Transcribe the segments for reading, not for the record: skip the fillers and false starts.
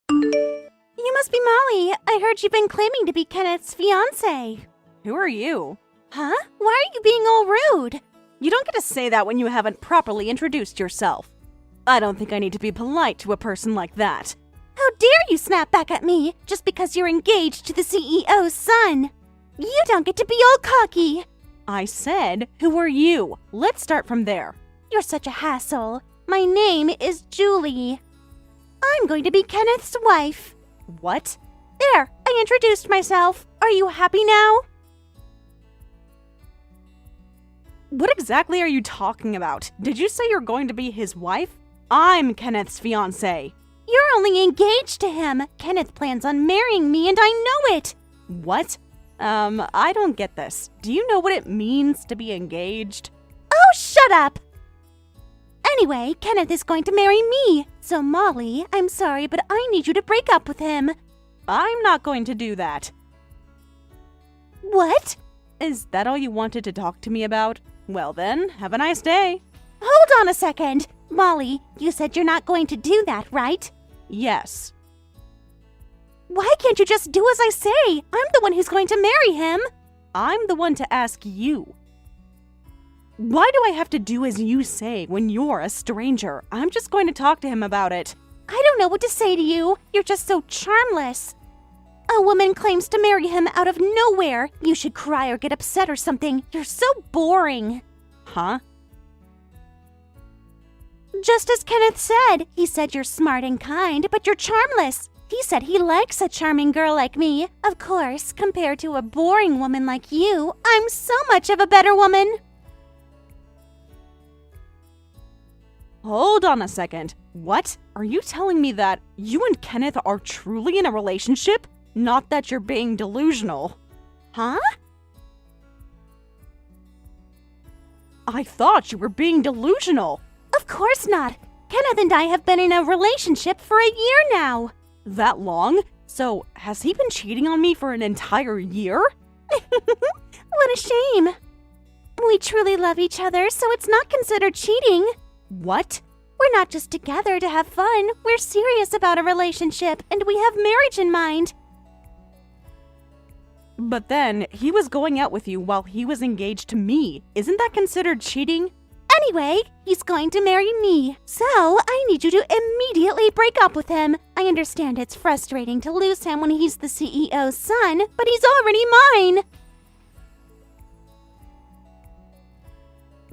You must be Molly. I heard you've been claiming to be Kenneth's fiancé. Who are you? Huh? Why are you being all rude? You don't get to say that when you haven't properly introduced yourself. I don't think I need to be polite to a person like that. How dare you snap back at me just because you're engaged to the CEO's son? You don't get to be all cocky. I said, who are you? Let's start from there. You're such a hassle. My name is Julie. I'm going to be Kenneth's wife. What? There, I introduced myself. Are you happy now? What exactly are you talking about? Did you say you're going to be his wife? I'm Kenneth's fiancé. You're only engaged to him. Kenneth plans on marrying me and I know it. What? I don't get this. Do you know what it means to be engaged? Oh, shut up! Anyway, Kenneth is going to marry me. So, Molly, I'm sorry, but I need you to break up with him. I'm not going to do that. What? Is that all you wanted to talk to me about? Well then, have a nice day. Hold on a second. Molly, you said you're not going to do that, right? Yes. Why can't you just do as I say? I'm the one who's going to marry him. I'm the one to ask you. Why do I have to do as you say when you're a stranger? I'm just going to talk to him about it. I don't know what to say to you. You're just so charmless. A woman claims to marry him out of nowhere. You should cry or get upset or something. You're so boring. Huh? Just as Kenneth said. He said you're smart and kind, but you're charmless. He said he likes a charming girl like me. Of course, compared to a boring woman like you, I'm so much of a better woman. Hold on a second. What? Are you telling me that you and Kenneth are truly in a relationship? Not that you're being delusional. Huh? I thought you were being delusional. Of course not. Kenneth and I have been in a relationship for a year now. That long? So, has he been cheating on me for an entire year? What a shame. We truly love each other, so it's not considered cheating. What? We're not just together to have fun. We're serious about a relationship, and we have marriage in mind. But then, he was going out with you while he was engaged to me. Isn't that considered cheating? Anyway, he's going to marry me. So, I need you to immediately break up with him. I understand it's frustrating to lose him when he's the CEO's son, but he's already mine.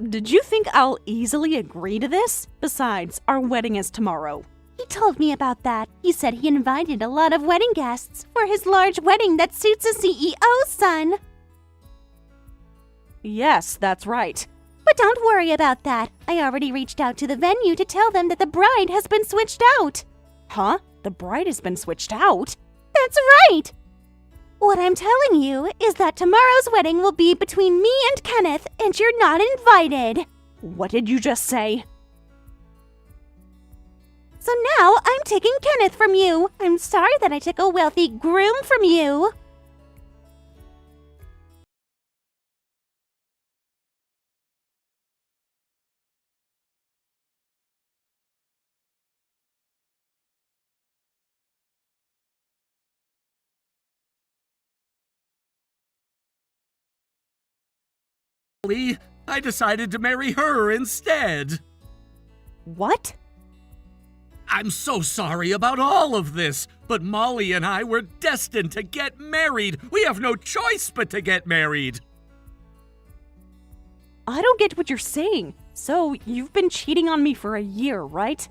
Did you think I'll easily agree to this? Besides, our wedding is tomorrow. He told me about that. He said he invited a lot of wedding guests for his large wedding that suits a CEO's son. Yes, that's right. But don't worry about that. I already reached out to the venue to tell them that the bride has been switched out. Huh? The bride has been switched out? That's right! What I'm telling you is that tomorrow's wedding will be between me and Kenneth, and you're not invited. What did you just say? So now I'm taking Kenneth from you. I'm sorry that I took a wealthy groom from you. I decided to marry her instead. What? I'm so sorry about all of this, but Molly and I were destined to get married. We have no choice but to get married. I don't get what you're saying. So, you've been cheating on me for a year, right?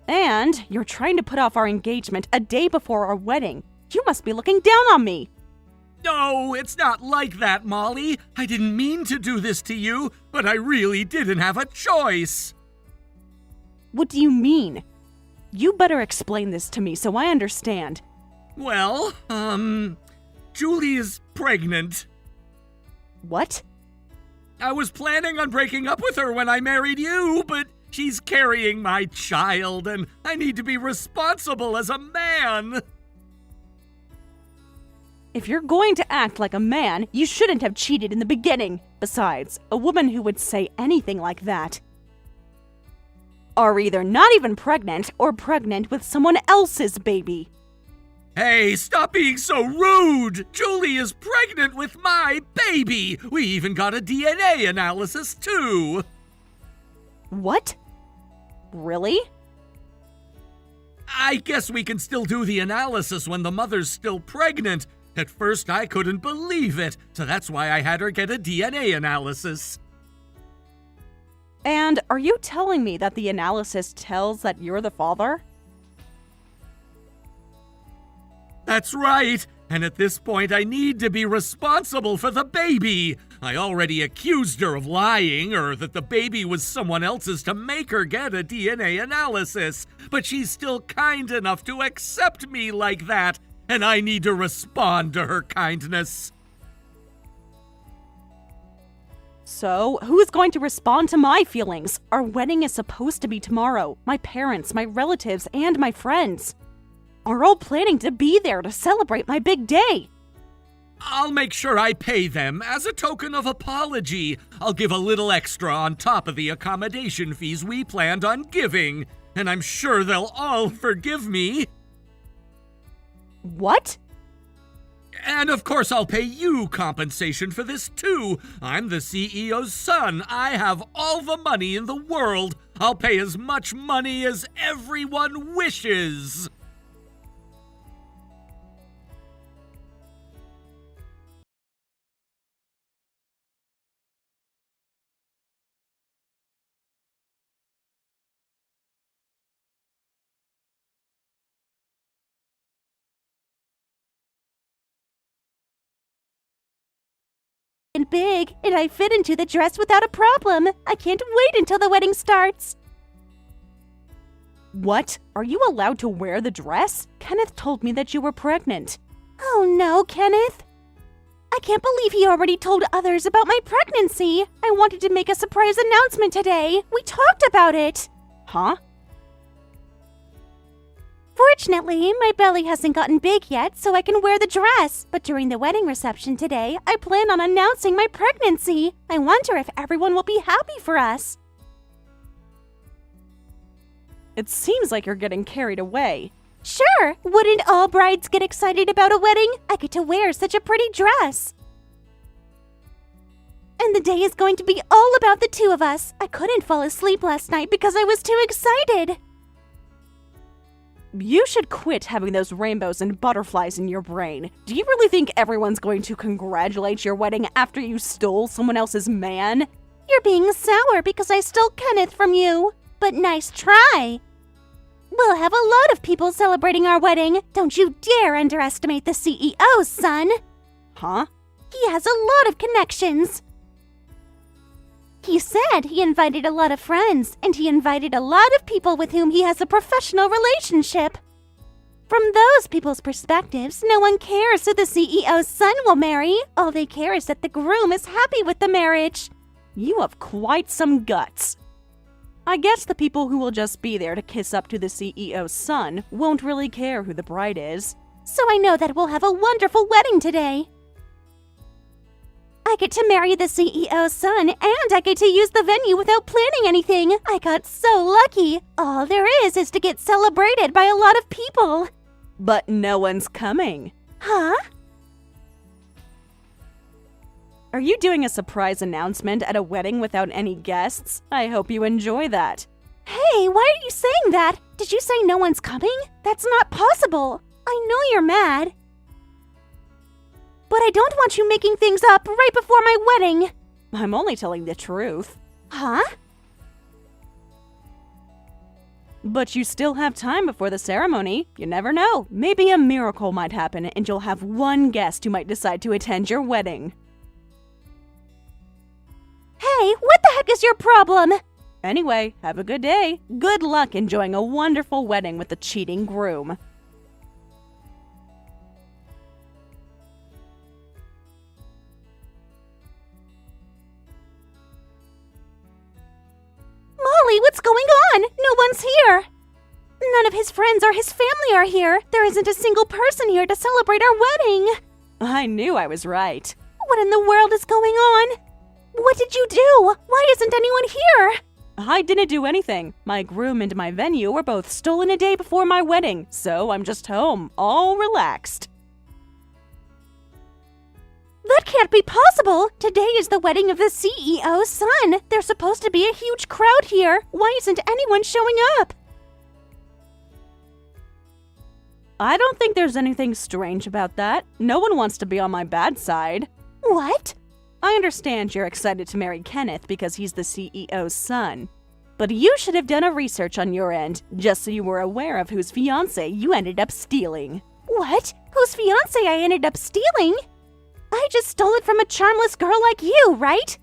And you're trying to put off our engagement a day before our wedding. You must be looking down on me. No, it's not like that, Molly. I didn't mean to do this to you, but I really didn't have a choice. What do you mean? You better explain this to me so I understand. Well, Julie is pregnant. What? I was planning on breaking up with her when I married you, but she's carrying my child, and I need to be responsible as a man. If you're going to act like a man, you shouldn't have cheated in the beginning. Besides, a woman who would say anything like that. are either not even pregnant or pregnant with someone else's baby. Hey, stop being so rude! Julie is pregnant with my baby! We even got a DNA analysis, too! What? Really? I guess we can still do the analysis when the mother's still pregnant. At first, I couldn't believe it, so that's why I had her get a DNA analysis. And are you telling me that the analysis tells that you're the father? That's right, and at this point I need to be responsible for the baby. I already accused her of lying or that the baby was someone else's to make her get a DNA analysis, but she's still kind enough to accept me like that, and I need to respond to her kindness. So, who's going to respond to my feelings? Our wedding is supposed to be tomorrow. My parents, my relatives, and my friends are all planning to be there to celebrate my big day. I'll make sure I pay them as a token of apology. I'll give a little extra on top of the accommodation fees we planned on giving, and I'm sure they'll all forgive me. What? And of course I'll pay you compensation for this too. I'm the CEO's son. I have all the money in the world. I'll pay as much money as everyone wishes. And big, and I fit into the dress without a problem. I can't wait until the wedding starts. What? Are you allowed to wear the dress? Kenneth told me that you were pregnant. Oh no, Kenneth. I can't believe he already told others about my pregnancy. I wanted to make a surprise announcement today. We talked about it. Huh? Fortunately, my belly hasn't gotten big yet, so I can wear the dress. But during the wedding reception today, I plan on announcing my pregnancy. I wonder if everyone will be happy for us. It seems like you're getting carried away. Sure, wouldn't all brides get excited about a wedding? I get to wear such a pretty dress. And the day is going to be all about the two of us. I couldn't fall asleep last night because I was too excited. You should quit having those rainbows and butterflies in your brain. Do you really think everyone's going to congratulate your wedding after you stole someone else's man? You're being sour because I stole Kenneth from you. But nice try. We'll have a lot of people celebrating our wedding. Don't you dare underestimate the CEO, son. Huh? He has a lot of connections. He said he invited a lot of friends, and he invited a lot of people with whom he has a professional relationship. From those people's perspectives, no one cares who the CEO's son will marry. All they care is that the groom is happy with the marriage. You have quite some guts. I guess the people who will just be there to kiss up to the CEO's son won't really care who the bride is. So I know that we'll have a wonderful wedding today. I get to marry the CEO's son, and I get to use the venue without planning anything. I got so lucky. All there is to get celebrated by a lot of people. But no one's coming. Huh? Are you doing a surprise announcement at a wedding without any guests? I hope you enjoy that. Hey, why are you saying that? Did you say no one's coming? That's not possible. I know you're mad. But I don't want you making things up right before my wedding. I'm only telling the truth. Huh? But you still have time before the ceremony. You never know. Maybe a miracle might happen and you'll have one guest who might decide to attend your wedding. Hey, what the heck is your problem? Anyway, have a good day. Good luck enjoying a wonderful wedding with the cheating groom. Molly, what's going on? No one's here. None of his friends or his family are here. There isn't a single person here to celebrate our wedding. I knew I was right. What in the world is going on? What did you do? Why isn't anyone here? I didn't do anything. My groom and my venue were both stolen a day before my wedding, so I'm just home, all relaxed. That can't be possible! Today is the wedding of the CEO's son! There's supposed to be a huge crowd here! Why isn't anyone showing up? I don't think there's anything strange about that. No one wants to be on my bad side. What? I understand you're excited to marry Kenneth because he's the CEO's son. But you should have done a research on your end, just so you were aware of whose fiancé you ended up stealing. What? Whose fiancé I ended up stealing? I just stole it from a charmless girl like you, right?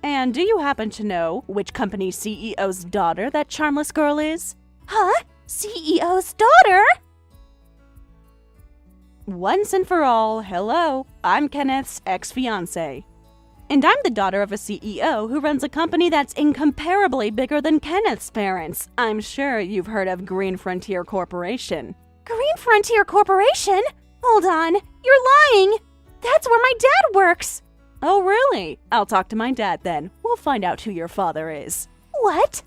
And do you happen to know which company CEO's daughter that charmless girl is? Huh? CEO's daughter? Once and for all, hello, I'm Kenneth's ex-fiancé. And I'm the daughter of a CEO who runs a company that's incomparably bigger than Kenneth's parents. I'm sure you've heard of Green Frontier Corporation. Green Frontier Corporation? Hold on, you're lying! That's where my dad works! Oh, really? I'll talk to my dad then. We'll find out who your father is. What?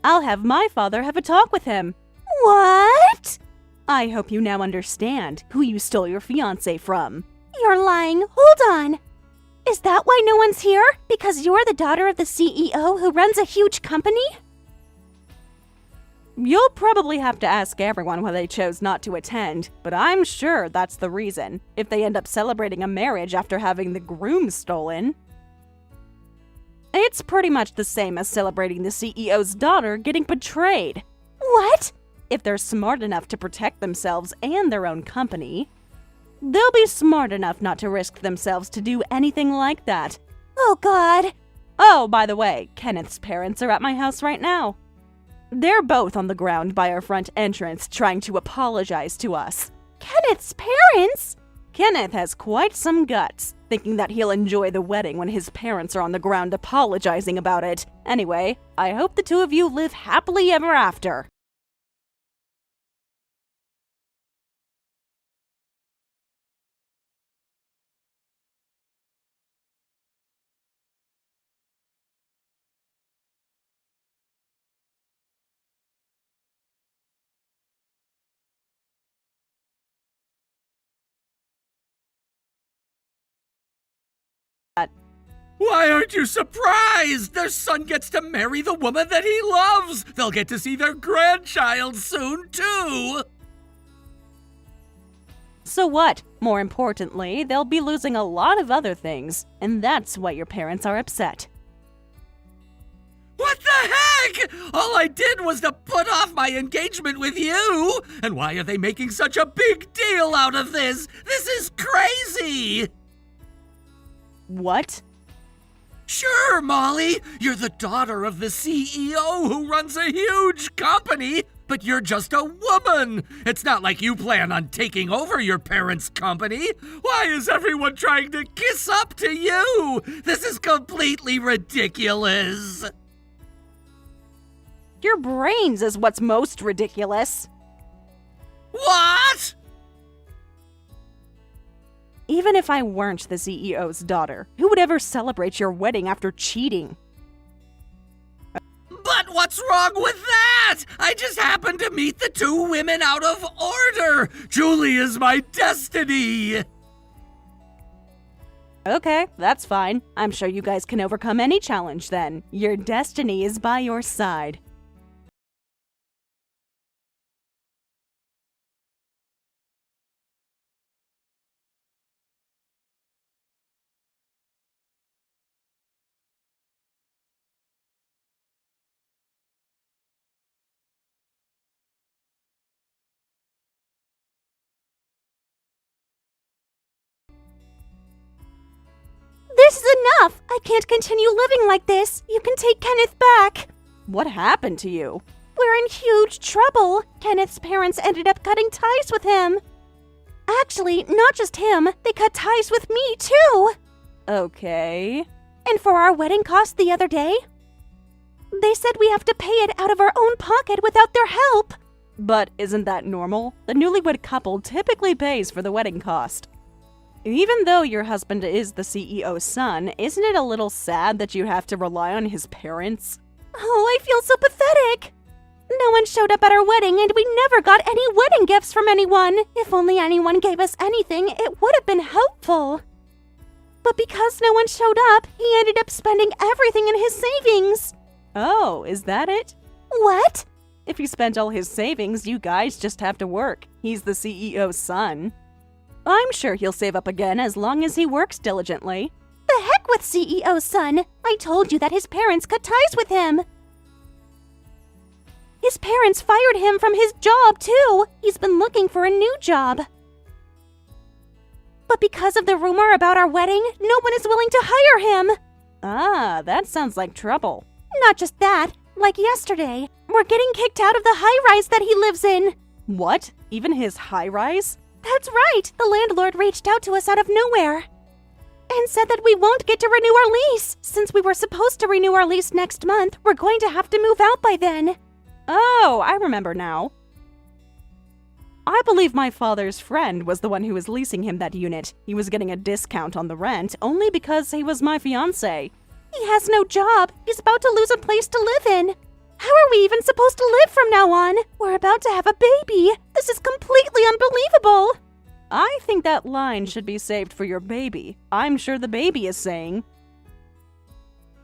I'll have my father have a talk with him. What? I hope you now understand who you stole your fiancé from. You're lying. Hold on. Is that why no one's here? Because you're the daughter of the CEO who runs a huge company? You'll probably have to ask everyone why they chose not to attend, but I'm sure that's the reason, if they end up celebrating a marriage after having the groom stolen. It's pretty much the same as celebrating the CEO's daughter getting betrayed. What? If they're smart enough to protect themselves and their own company, they'll be smart enough not to risk themselves to do anything like that. Oh, God. Oh, by the way, Kenneth's parents are at my house right now. They're both on the ground by our front entrance trying to apologize to us. Kenneth's parents? Kenneth has quite some guts, thinking that he'll enjoy the wedding when his parents are on the ground apologizing about it. Anyway, I hope the two of you live happily ever after. Why aren't you surprised? Their son gets to marry the woman that he loves. They'll get to see their grandchild soon, too. So what? More importantly, they'll be losing a lot of other things, and that's why your parents are upset. What the heck? All I did was to put off my engagement with you. And why are they making such a big deal out of this? This is crazy. What? Sure, Molly, you're the daughter of the CEO who runs a huge company, but you're just a woman. It's not like you plan on taking over your parents' company. Why is everyone trying to kiss up to you? This is completely ridiculous. Your brains is what's most ridiculous. What? Even if I weren't the CEO's daughter, who would ever celebrate your wedding after cheating? But what's wrong with that? I just happened to meet the two women out of order. Julie is my destiny. Okay, that's fine. I'm sure you guys can overcome any challenge then. Your destiny is by your side. This is enough! I can't continue living like this. You can take Kenneth back. What happened to you? We're in huge trouble. Kenneth's parents ended up cutting ties with him. Actually, not just him. They cut ties with me, too. Okay. And for our wedding cost the other day, they said we have to pay it out of our own pocket without their help. But isn't that normal? The newlywed couple typically pays for the wedding cost. Even though your husband is the CEO's son, isn't it a little sad that you have to rely on his parents? Oh, I feel so pathetic. No one showed up at our wedding, and we never got any wedding gifts from anyone. If only anyone gave us anything, it would have been helpful. But because no one showed up, he ended up spending everything in his savings. Oh, is that it? What? If he spent all his savings, you guys just have to work. He's the CEO's son. I'm sure he'll save up again as long as he works diligently. The heck with CEO's son! I told you that his parents cut ties with him. His parents fired him from his job, too. He's been looking for a new job. But because of the rumor about our wedding, no one is willing to hire him. Ah, that sounds like trouble. Not just that. Like yesterday, we're getting kicked out of the high-rise that he lives in. What? Even his high-rise? That's right. The landlord reached out to us out of nowhere and said that we won't get to renew our lease. Since we were supposed to renew our lease next month, we're going to have to move out by then. Oh, I remember now. I believe my father's friend was the one who was leasing him that unit. He was getting a discount on the rent only because he was my fiancé. He has no job. He's about to lose a place to live in. How are we even supposed to live from now on? We're about to have a baby. This is completely unbelievable. I think that line should be saved for your baby. I'm sure the baby is saying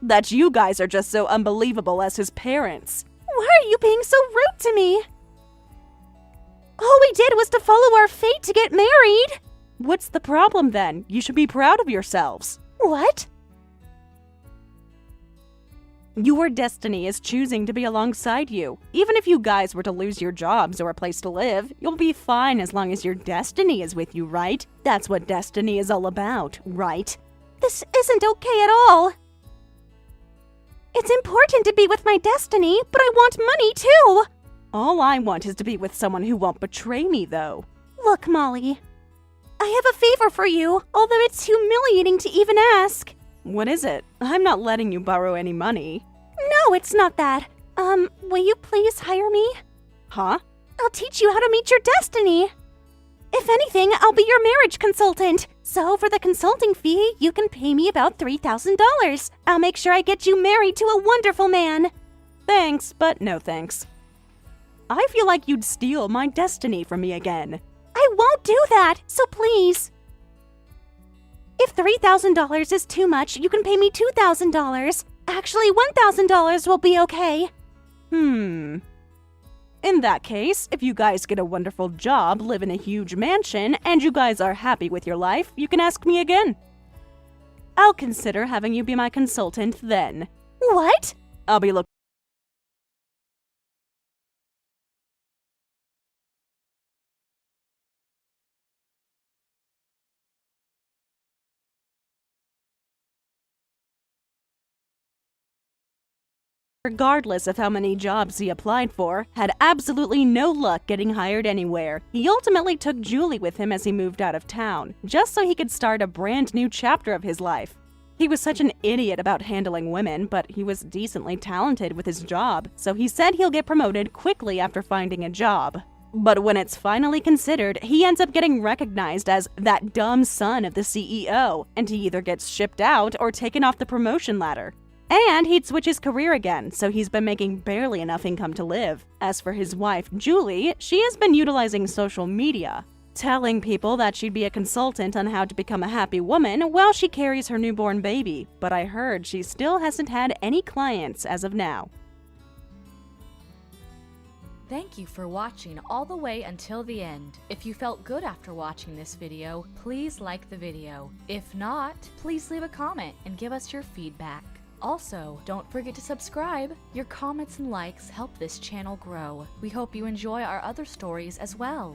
that you guys are just so unbelievable as his parents. Why are you being so rude to me? All we did was to follow our fate to get married. What's the problem then? You should be proud of yourselves. What? Your destiny is choosing to be alongside you. Even if you guys were to lose your jobs or a place to live, you'll be fine as long as your destiny is with you, right? That's what destiny is all about, right? This isn't okay at all. It's important to be with my destiny, but I want money too. All I want is to be with someone who won't betray me, though. Look, Molly, I have a favor for you, although it's humiliating to even ask. What is it? I'm not letting you borrow any money. No, it's not that. Will you please hire me? Huh? I'll teach you how to meet your destiny. If anything, I'll be your marriage consultant. So for the consulting fee, you can pay me about $3,000. I'll make sure I get you married to a wonderful man. Thanks, but no thanks. I feel like you'd steal my destiny from me again. I won't do that, so please. If $3,000 is too much, you can pay me $2,000. Actually, $1,000 will be okay. In that case, if you guys get a wonderful job, live in a huge mansion, and you guys are happy with your life, you can ask me again. I'll consider having you be my consultant then. What? I'll be looking. Regardless of how many jobs he applied for, had absolutely no luck getting hired anywhere. He ultimately took Julie with him as he moved out of town, just so he could start a brand new chapter of his life. He was such an idiot about handling women, but he was decently talented with his job, so he said he'll get promoted quickly after finding a job. But when it's finally considered, he ends up getting recognized as that dumb son of the CEO, and he either gets shipped out or taken off the promotion ladder. And he'd switch his career again, so he's been making barely enough income to live. As for his wife, Julie, she has been utilizing social media, telling people that she'd be a consultant on how to become a happy woman while she carries her newborn baby. But I heard she still hasn't had any clients as of now. Thank you for watching all the way until the end. If you felt good after watching this video, please like the video. If not, please leave a comment and give us your feedback. Also, don't forget to subscribe. Your comments and likes help this channel grow. We hope you enjoy our other stories as well.